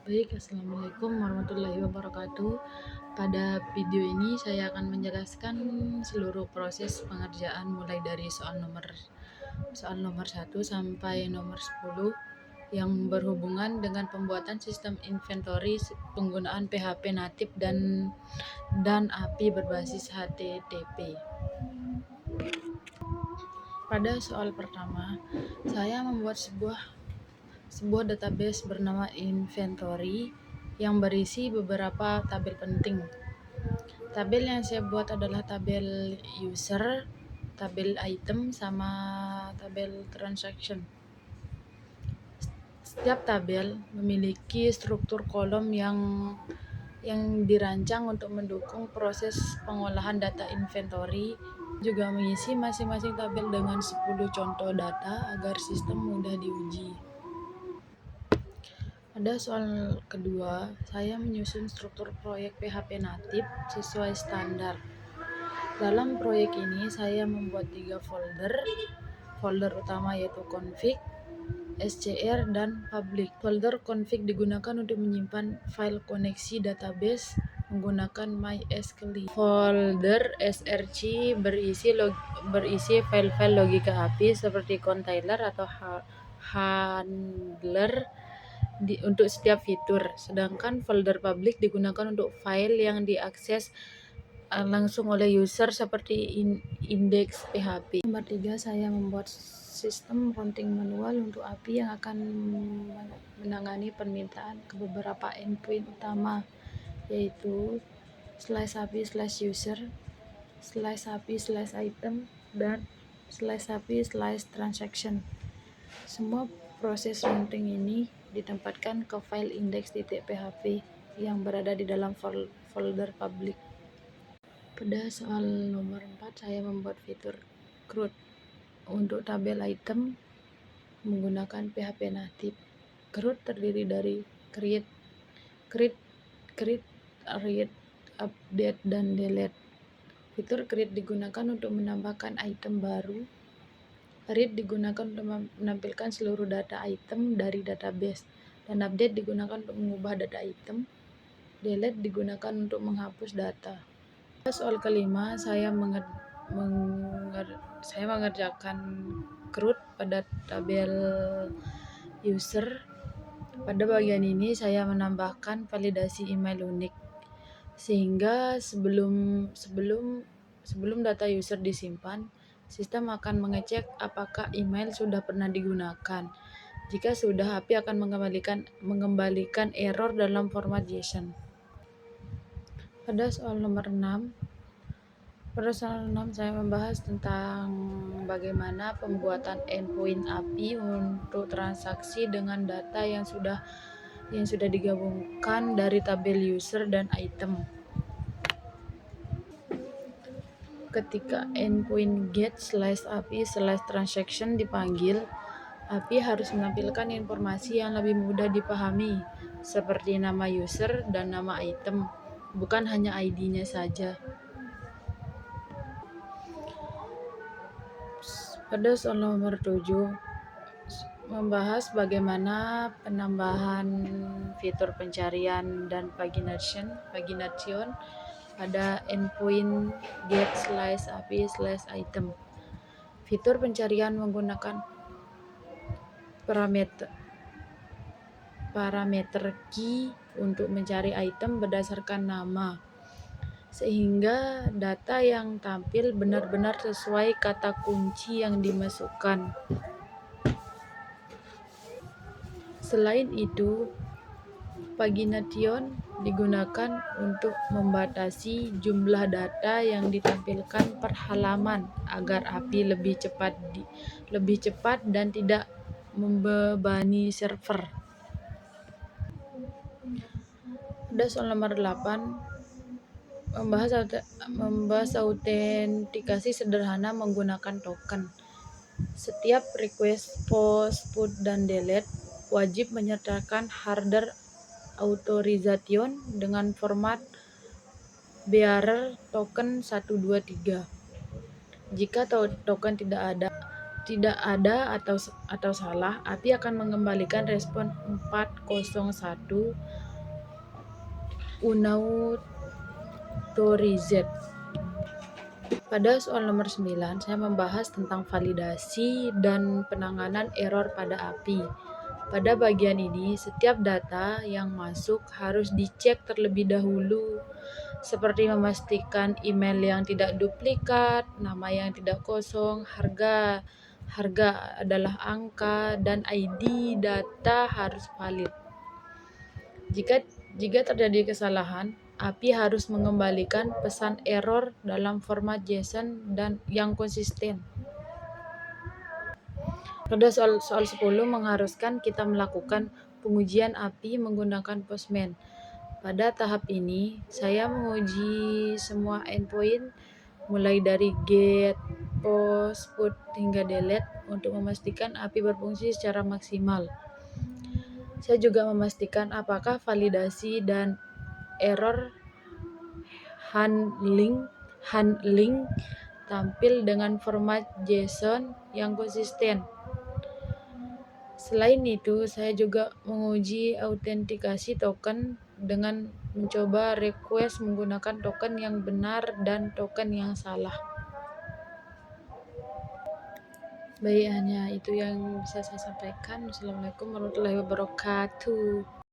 Baik, assalamualaikum warahmatullahi wabarakatuh. Pada video ini saya akan menjelaskan seluruh proses pengerjaan mulai dari soal nomor 1 sampai nomor 10 yang berhubungan dengan pembuatan sistem inventory penggunaan PHP natif dan API berbasis HTTP. Pada soal pertama, saya membuat sebuah database bernama inventory yang berisi beberapa tabel penting. Tabel yang saya buat adalah tabel user, tabel item, sama tabel transaction. Setiap tabel memiliki struktur kolom yang dirancang untuk mendukung proses pengolahan data inventory, juga mengisi masing-masing tabel dengan 10 contoh data agar sistem mudah diuji. Pada soal kedua, saya menyusun struktur proyek PHP natif sesuai standar. Dalam proyek ini, saya membuat 3 folder. Folder utama yaitu config, SCR, dan public. Folder config digunakan untuk menyimpan file koneksi database menggunakan MySQL. Folder SRC berisi file-file logika API seperti container atau handler untuk setiap fitur, sedangkan folder public digunakan untuk file yang diakses langsung oleh user seperti indeks PHP. Nomor 3, saya membuat sistem routing manual untuk API yang akan menangani permintaan ke beberapa endpoint utama, yaitu /API/user, /API/item, dan /API/transaction. Semua proses routing ini ditempatkan ke file index.php yang berada di dalam folder public. Pada soal nomor 4, saya membuat fitur CRUD untuk tabel item menggunakan PHP natif. CRUD terdiri dari create, read, update, dan delete. Fitur create digunakan untuk menambahkan item baru. Read digunakan untuk menampilkan seluruh data item dari database, dan update digunakan untuk mengubah data item. Delete digunakan untuk menghapus data. Soal kelima, saya mengerjakan CRUD pada tabel user. Pada bagian ini saya menambahkan validasi email unik, sehingga sebelum data user disimpan, sistem akan mengecek apakah email sudah pernah digunakan. Jika sudah, API akan mengembalikan error dalam format JSON. Pada soal nomor 6, saya membahas tentang bagaimana pembuatan endpoint API untuk transaksi dengan data yang sudah digabungkan dari tabel user dan item. Ketika endpoint get/API/transaction dipanggil, API harus menampilkan informasi yang lebih mudah dipahami, seperti nama user dan nama item, bukan hanya ID-nya saja. Pada soal nomor 7, membahas bagaimana penambahan fitur pencarian dan pagination pada endpoint get/API/item. Fitur pencarian menggunakan parameter key untuk mencari item berdasarkan nama, sehingga data yang tampil benar-benar sesuai kata kunci yang dimasukkan. Selain itu, pagination digunakan untuk membatasi jumlah data yang ditampilkan per halaman agar API lebih cepat dan tidak membebani server. Pada soal nomor 8, membahas autentikasi sederhana menggunakan token. Setiap request, post, put, dan delete wajib menyertakan header authorization dengan format bearer token 123. Jika token tidak ada atau salah, API akan mengembalikan respon 401 unautorized. Pada soal nomor 9, saya membahas tentang validasi dan penanganan error pada API. Pada bagian ini, setiap data yang masuk harus dicek terlebih dahulu, seperti memastikan email yang tidak duplikat, nama yang tidak kosong, harga adalah angka, dan ID data harus valid. Jika terjadi kesalahan, API harus mengembalikan pesan error dalam format JSON dan yang konsisten. Pada soal 10 mengharuskan kita melakukan pengujian API menggunakan Postman. Pada tahap ini, saya menguji semua endpoint mulai dari get, post, put, hingga delete untuk memastikan API berfungsi secara maksimal. Saya juga memastikan apakah validasi dan error handling tampil dengan format JSON yang konsisten. Selain itu, saya juga menguji autentikasi token dengan mencoba request menggunakan token yang benar dan token yang salah. Baik, hanya itu yang bisa saya sampaikan. Wassalamualaikum warahmatullahi wabarakatuh.